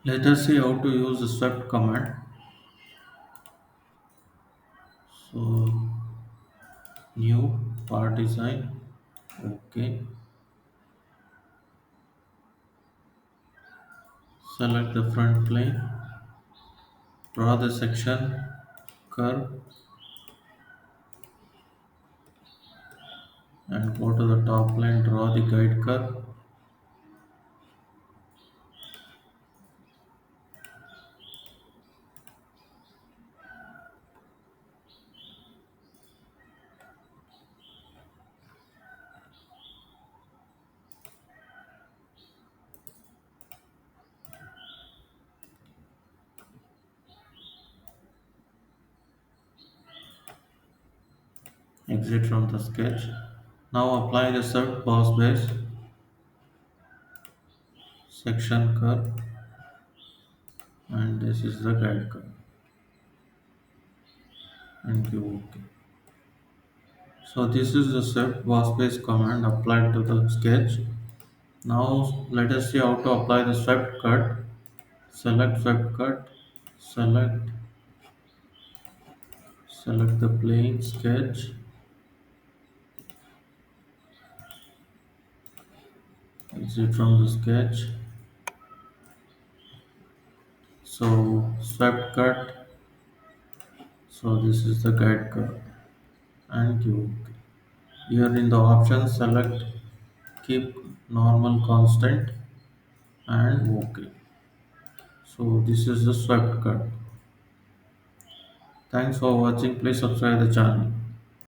Let us see how to use the swept command. So new part design. Okay. Select the front plane. Draw the section curve and go to the top line. Draw the guide curve. Exit from the sketch. Now apply the swept boss base section curve, and this is the guide curve, and give OK. So this is the swept boss base command applied to the sketch. Now let us see how to apply the swept cut. Select swept cut. Select the plane sketch. Exit from the sketch. So swept cut. So this is the guide curve, and give OK. Here in the options select keep normal constant and OK. So this is the swept cut. Thanks for watching. Please subscribe the channel.